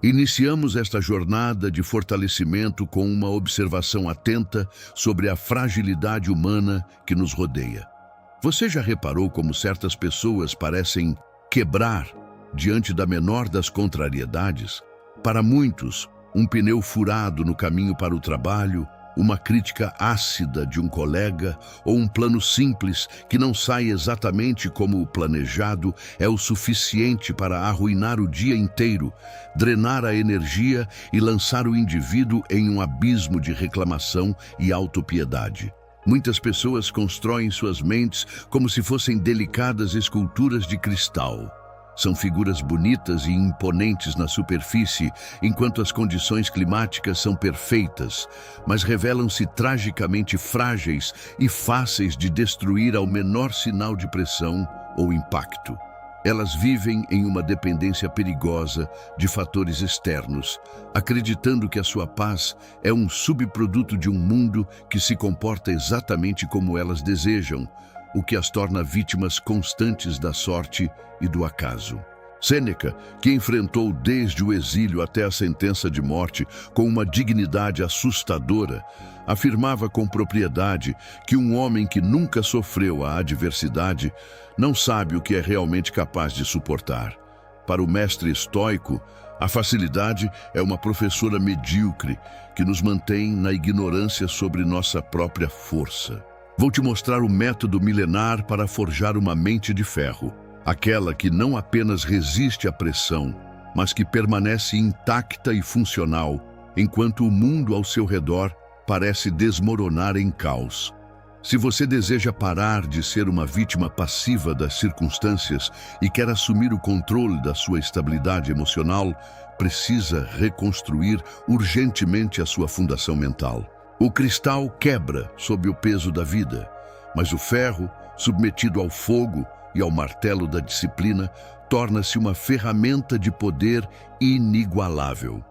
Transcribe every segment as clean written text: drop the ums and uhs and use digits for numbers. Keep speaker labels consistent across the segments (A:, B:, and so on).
A: Iniciamos esta jornada de fortalecimento com uma observação atenta sobre a fragilidade humana que nos rodeia. Você já reparou como certas pessoas parecem quebrar diante da menor das contrariedades? Para muitos, um pneu furado no caminho para o trabalho, uma crítica ácida de um colega ou um plano simples que não sai exatamente como o planejado é o suficiente para arruinar o dia inteiro, drenar a energia e lançar o indivíduo em um abismo de reclamação e autopiedade. Muitas pessoas constroem suas mentes como se fossem delicadas esculturas de cristal. São figuras bonitas e imponentes na superfície, enquanto as condições climáticas são perfeitas, mas revelam-se tragicamente frágeis e fáceis de destruir ao menor sinal de pressão ou impacto. Elas vivem em uma dependência perigosa de fatores externos, acreditando que a sua paz é um subproduto de um mundo que se comporta exatamente como elas desejam, o que as torna vítimas constantes da sorte e do acaso. Sêneca, que enfrentou desde o exílio até a sentença de morte com uma dignidade assustadora, afirmava com propriedade que um homem que nunca sofreu a adversidade não sabe o que é realmente capaz de suportar. Para o mestre estoico, a facilidade é uma professora medíocre que nos mantém na ignorância sobre nossa própria força. Vou te mostrar o método milenar para forjar uma mente de ferro, aquela que não apenas resiste à pressão, mas que permanece intacta e funcional, enquanto o mundo ao seu redor parece desmoronar em caos. Se você deseja parar de ser uma vítima passiva das circunstâncias e quer assumir o controle da sua estabilidade emocional, precisa reconstruir urgentemente a sua fundação mental. O cristal quebra sob o peso da vida, mas o ferro, submetido ao fogo e ao martelo da disciplina, torna-se uma ferramenta de poder inigualável.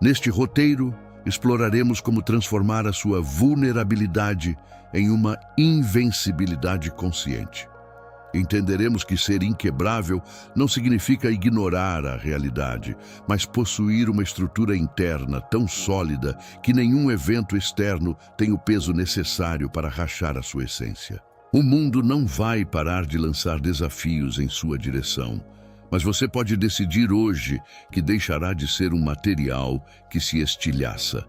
A: Neste roteiro, exploraremos como transformar a sua vulnerabilidade em uma invencibilidade consciente. Entenderemos que ser inquebrável não significa ignorar a realidade, mas possuir uma estrutura interna tão sólida que nenhum evento externo tem o peso necessário para rachar a sua essência. O mundo não vai parar de lançar desafios em sua direção, mas você pode decidir hoje que deixará de ser um material que se estilhaça.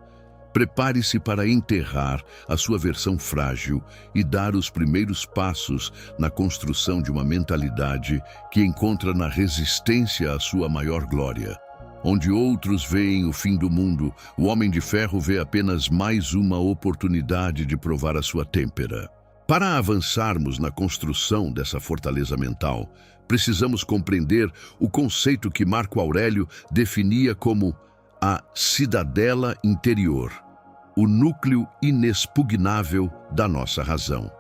A: Prepare-se para enterrar a sua versão frágil e dar os primeiros passos na construção de uma mentalidade que encontra na resistência à sua maior glória. Onde outros veem o fim do mundo, o Homem de Ferro vê apenas mais uma oportunidade de provar a sua têmpera. Para avançarmos na construção dessa fortaleza mental, precisamos compreender o conceito que Marco Aurélio definia como a cidadela interior, o núcleo inexpugnável da nossa razão.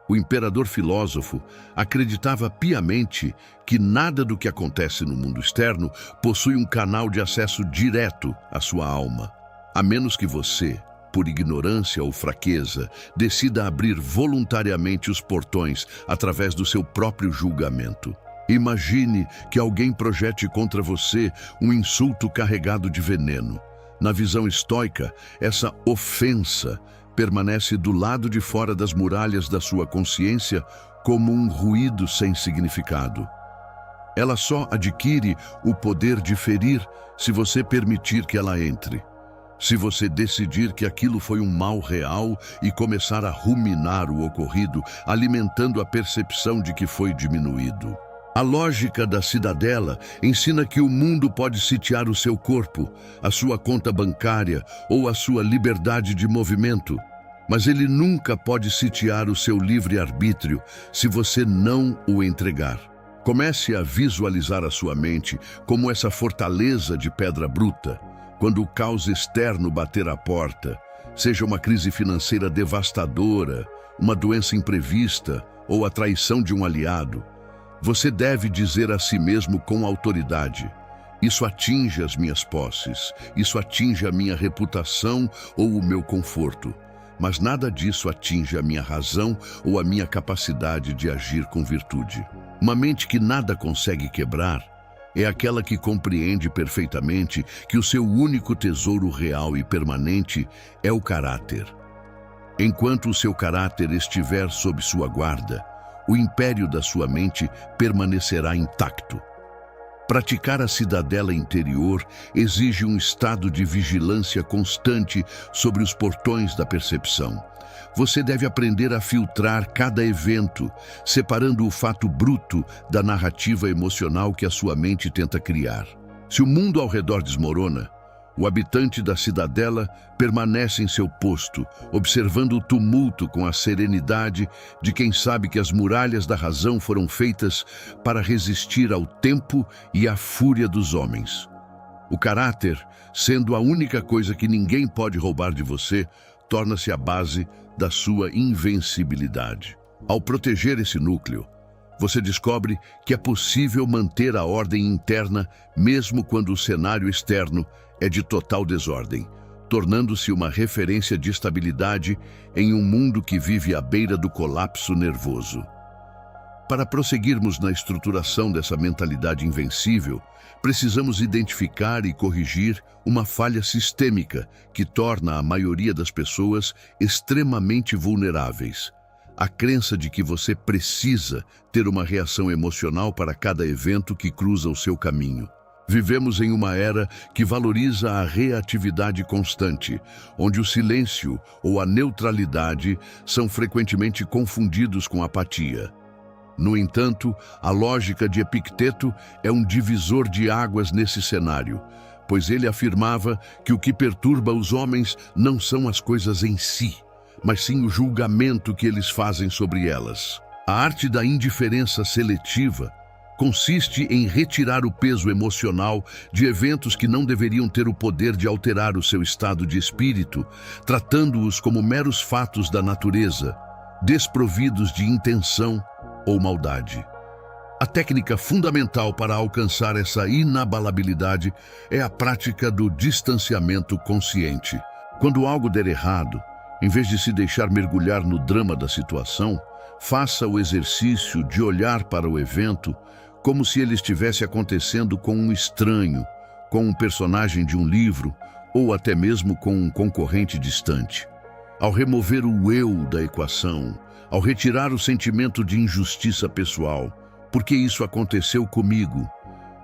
A: O imperador filósofo acreditava piamente que nada do que acontece no mundo externo possui um canal de acesso direto à sua alma, a menos que você, por ignorância ou fraqueza, decida abrir voluntariamente os portões através do seu próprio julgamento. Imagine que alguém projete contra você um insulto carregado de veneno. Na visão estoica, essa ofensa permanece do lado de fora das muralhas da sua consciência como um ruído sem significado. Ela só adquire o poder de ferir se você permitir que ela entre. Se você decidir que aquilo foi um mal real e começar a ruminar o ocorrido, alimentando a percepção de que foi diminuído. A lógica da cidadela ensina que o mundo pode sitiar o seu corpo, a sua conta bancária ou a sua liberdade de movimento, mas ele nunca pode sitiar o seu livre-arbítrio se você não o entregar. Comece a visualizar a sua mente como essa fortaleza de pedra bruta. Quando o caos externo bater à porta, seja uma crise financeira devastadora, uma doença imprevista ou a traição de um aliado, você deve dizer a si mesmo com autoridade: isso atinge as minhas posses, isso atinge a minha reputação ou o meu conforto, mas nada disso atinge a minha razão ou a minha capacidade de agir com virtude. Uma mente que nada consegue quebrar é aquela que compreende perfeitamente que o seu único tesouro real e permanente é o caráter. Enquanto o seu caráter estiver sob sua guarda, o império da sua mente permanecerá intacto. Praticar a cidadela interior exige um estado de vigilância constante sobre os portões da percepção. Você deve aprender a filtrar cada evento, separando o fato bruto da narrativa emocional que a sua mente tenta criar. Se o mundo ao redor desmorona, o habitante da cidadela permanece em seu posto, observando o tumulto com a serenidade de quem sabe que as muralhas da razão foram feitas para resistir ao tempo e à fúria dos homens. O caráter, sendo a única coisa que ninguém pode roubar de você, torna-se a base da sua invencibilidade. Ao proteger esse núcleo, você descobre que é possível manter a ordem interna mesmo quando o cenário externo é de total desordem, tornando-se uma referência de estabilidade em um mundo que vive à beira do colapso nervoso. Para prosseguirmos na estruturação dessa mentalidade invencível, precisamos identificar e corrigir uma falha sistêmica que torna a maioria das pessoas extremamente vulneráveis. A crença de que você precisa ter uma reação emocional para cada evento que cruza o seu caminho. Vivemos em uma era que valoriza a reatividade constante, onde o silêncio ou a neutralidade são frequentemente confundidos com apatia. No entanto, a lógica de Epicteto é um divisor de águas nesse cenário, pois ele afirmava que o que perturba os homens não são as coisas em si, mas sim o julgamento que eles fazem sobre elas. A arte da indiferença seletiva consiste em retirar o peso emocional de eventos que não deveriam ter o poder de alterar o seu estado de espírito, tratando-os como meros fatos da natureza, desprovidos de intenção ou maldade. A técnica fundamental para alcançar essa inabalabilidade é a prática do distanciamento consciente. Quando algo der errado, em vez de se deixar mergulhar no drama da situação, faça o exercício de olhar para o evento como se ele estivesse acontecendo com um estranho, com um personagem de um livro ou até mesmo com um concorrente distante. Ao remover o eu da equação, ao retirar o sentimento de injustiça pessoal, porque isso aconteceu comigo,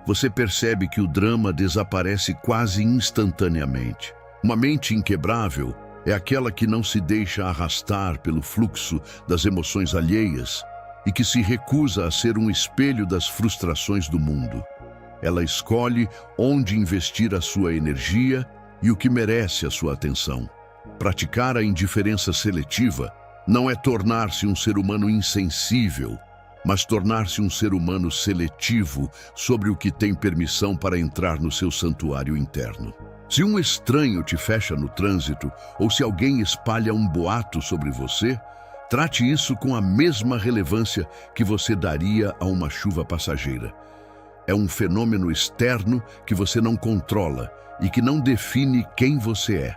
A: você percebe que o drama desaparece quase instantaneamente. Uma mente inquebrável é aquela que não se deixa arrastar pelo fluxo das emoções alheias e que se recusa a ser um espelho das frustrações do mundo. Ela escolhe onde investir a sua energia e o que merece a sua atenção. Praticar a indiferença seletiva não é tornar-se um ser humano insensível, mas tornar-se um ser humano seletivo sobre o que tem permissão para entrar no seu santuário interno. Se um estranho te fecha no trânsito ou se alguém espalha um boato sobre você, trate isso com a mesma relevância que você daria a uma chuva passageira. É um fenômeno externo que você não controla e que não define quem você é.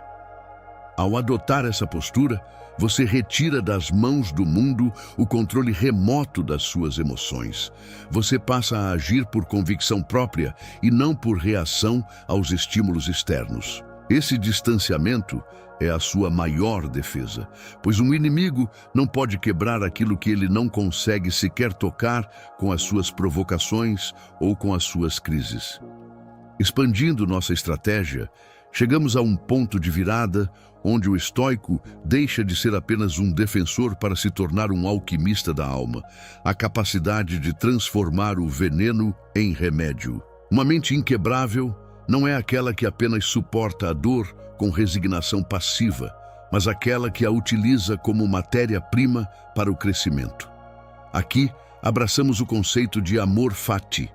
A: Ao adotar essa postura, você retira das mãos do mundo o controle remoto das suas emoções. Você passa a agir por convicção própria e não por reação aos estímulos externos. Esse distanciamento é a sua maior defesa, pois um inimigo não pode quebrar aquilo que ele não consegue sequer tocar com as suas provocações ou com as suas crises. Expandindo nossa estratégia, chegamos a um ponto de virada onde o estoico deixa de ser apenas um defensor para se tornar um alquimista da alma, a capacidade de transformar o veneno em remédio. Uma mente inquebrável não é aquela que apenas suporta a dor com resignação passiva, mas aquela que a utiliza como matéria-prima para o crescimento. Aqui, abraçamos o conceito de amor fati,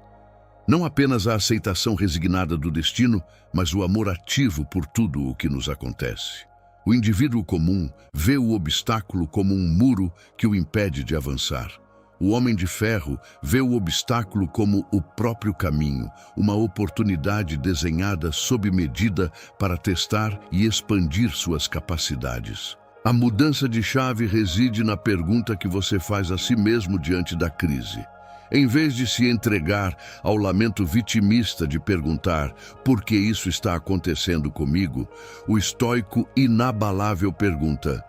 A: não apenas a aceitação resignada do destino, mas o amor ativo por tudo o que nos acontece. O indivíduo comum vê o obstáculo como um muro que o impede de avançar. O homem de ferro vê o obstáculo como o próprio caminho, uma oportunidade desenhada sob medida para testar e expandir suas capacidades. A mudança de chave reside na pergunta que você faz a si mesmo diante da crise. Em vez de se entregar ao lamento vitimista de perguntar por que isso está acontecendo comigo, o estoico inabalável pergunta: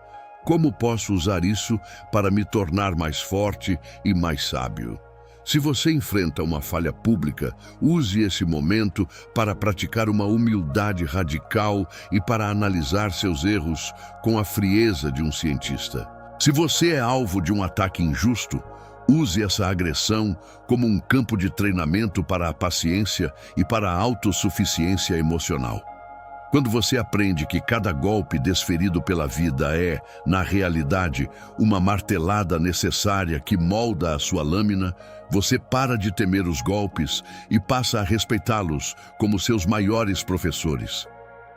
A: como posso usar isso para me tornar mais forte e mais sábio? Se você enfrenta uma falha pública, use esse momento para praticar uma humildade radical e para analisar seus erros com a frieza de um cientista. Se você é alvo de um ataque injusto, use essa agressão como um campo de treinamento para a paciência e para a autossuficiência emocional. Quando você aprende que cada golpe desferido pela vida é, na realidade, uma martelada necessária que molda a sua lâmina, você para de temer os golpes e passa a respeitá-los como seus maiores professores.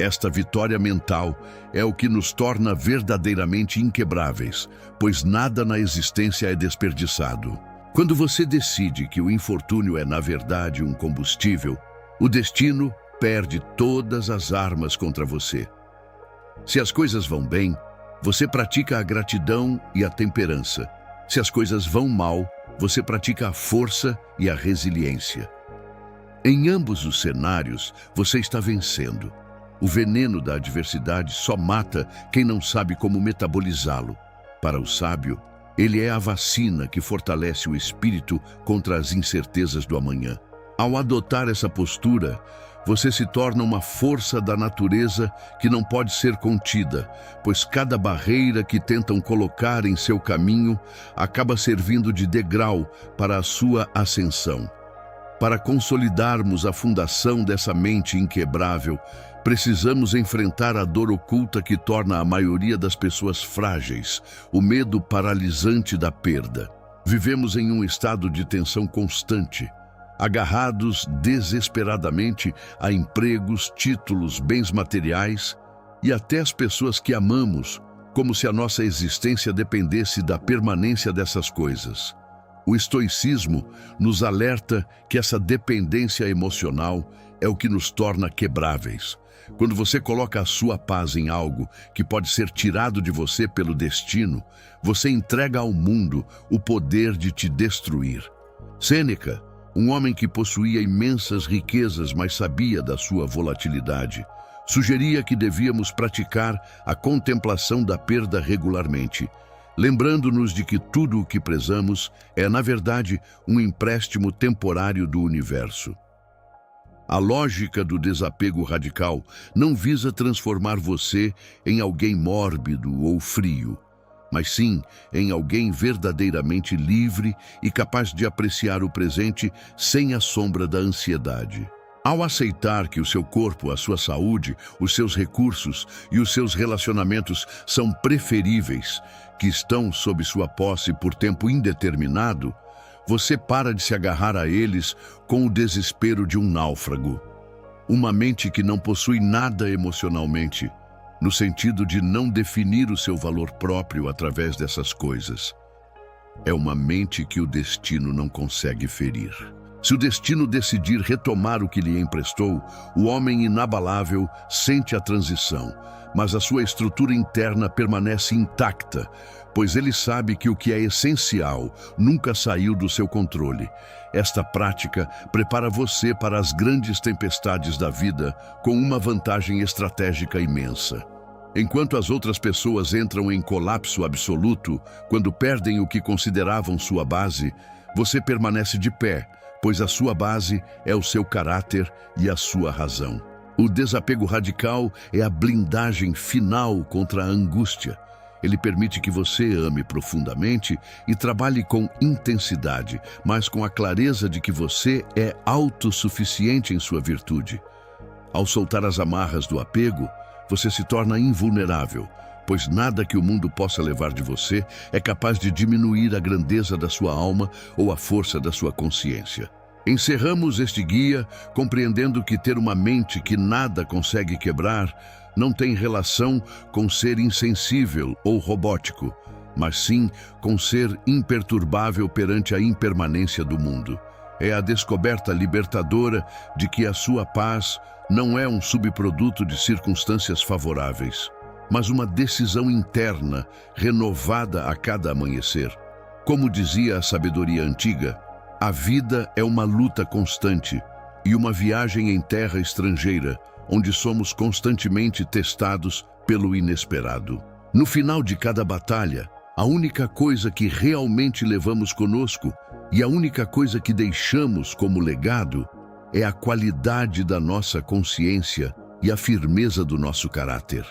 A: Esta vitória mental é o que nos torna verdadeiramente inquebráveis, pois nada na existência é desperdiçado. Quando você decide que o infortúnio é, na verdade, um combustível, o destino perde todas as armas contra você. Se as coisas vão bem, você pratica a gratidão e a temperança. Se as coisas vão mal, você pratica a força e a resiliência. Em ambos os cenários, você está vencendo. O veneno da adversidade só mata quem não sabe como metabolizá-lo. Para o sábio, ele é a vacina que fortalece o espírito contra as incertezas do amanhã. Ao adotar essa postura, você se torna uma força da natureza que não pode ser contida, pois cada barreira que tentam colocar em seu caminho acaba servindo de degrau para a sua ascensão. Para consolidarmos a fundação dessa mente inquebrável, precisamos enfrentar a dor oculta que torna a maioria das pessoas frágeis, o medo paralisante da perda. Vivemos em um estado de tensão constante, agarrados desesperadamente a empregos, títulos, bens materiais e até as pessoas que amamos, como se a nossa existência dependesse da permanência dessas coisas. O estoicismo nos alerta que essa dependência emocional é o que nos torna quebráveis. Quando você coloca a sua paz em algo que pode ser tirado de você pelo destino, você entrega ao mundo o poder de te destruir. Sêneca, um homem que possuía imensas riquezas, mas sabia da sua volatilidade, sugeria que devíamos praticar a contemplação da perda regularmente, lembrando-nos de que tudo o que prezamos é, na verdade, um empréstimo temporário do universo. A lógica do desapego radical não visa transformar você em alguém mórbido ou frio, mas sim em alguém verdadeiramente livre e capaz de apreciar o presente sem a sombra da ansiedade. Ao aceitar que o seu corpo, a sua saúde, os seus recursos e os seus relacionamentos são preferíveis, que estão sob sua posse por tempo indeterminado, você para de se agarrar a eles com o desespero de um náufrago. Uma mente que não possui nada emocionalmente, no sentido de não definir o seu valor próprio através dessas coisas, é uma mente que o destino não consegue ferir. Se o destino decidir retomar o que lhe emprestou, o homem inabalável sente a transição, mas a sua estrutura interna permanece intacta, pois ele sabe que o que é essencial nunca saiu do seu controle. Esta prática prepara você para as grandes tempestades da vida com uma vantagem estratégica imensa. Enquanto as outras pessoas entram em colapso absoluto quando perdem o que consideravam sua base, você permanece de pé, pois a sua base é o seu caráter e a sua razão. O desapego radical é a blindagem final contra a angústia. Ele permite que você ame profundamente e trabalhe com intensidade, mas com a clareza de que você é autossuficiente em sua virtude. Ao soltar as amarras do apego, você se torna invulnerável, pois nada que o mundo possa levar de você é capaz de diminuir a grandeza da sua alma ou a força da sua consciência. Encerramos este guia compreendendo que ter uma mente que nada consegue quebrar não tem relação com ser insensível ou robótico, mas sim com ser imperturbável perante a impermanência do mundo. É a descoberta libertadora de que a sua paz não é um subproduto de circunstâncias favoráveis, mas uma decisão interna renovada a cada amanhecer. Como dizia a sabedoria antiga, A vida é uma luta constante e uma viagem em terra estrangeira, onde somos constantemente testados pelo inesperado. No final de cada batalha, a única coisa que realmente levamos conosco e a única coisa que deixamos como legado é a qualidade da nossa consciência e a firmeza do nosso caráter.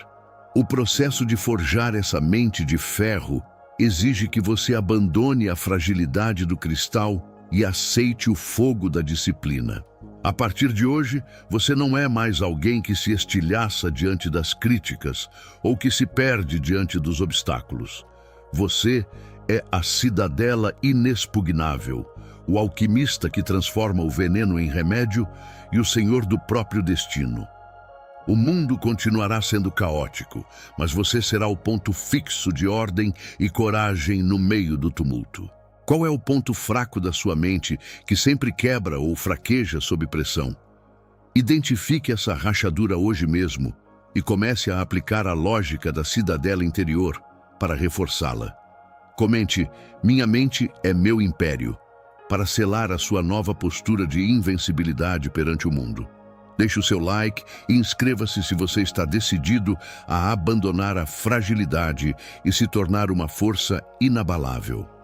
A: O processo de forjar essa mente de ferro exige que você abandone a fragilidade do cristal e aceite o fogo da disciplina. A partir de hoje, você não é mais alguém que se estilhaça diante das críticas ou que se perde diante dos obstáculos. Você é a cidadela inexpugnável, o alquimista que transforma o veneno em remédio e o senhor do próprio destino. O mundo continuará sendo caótico, mas você será o ponto fixo de ordem e coragem no meio do tumulto. Qual é o ponto fraco da sua mente que sempre quebra ou fraqueja sob pressão? Identifique essa rachadura hoje mesmo e comece a aplicar a lógica da cidadela interior para reforçá-la. Comente: "Minha mente é meu império", para selar a sua nova postura de invencibilidade perante o mundo. Deixe o seu like e inscreva-se se você está decidido a abandonar a fragilidade e se tornar uma força inabalável.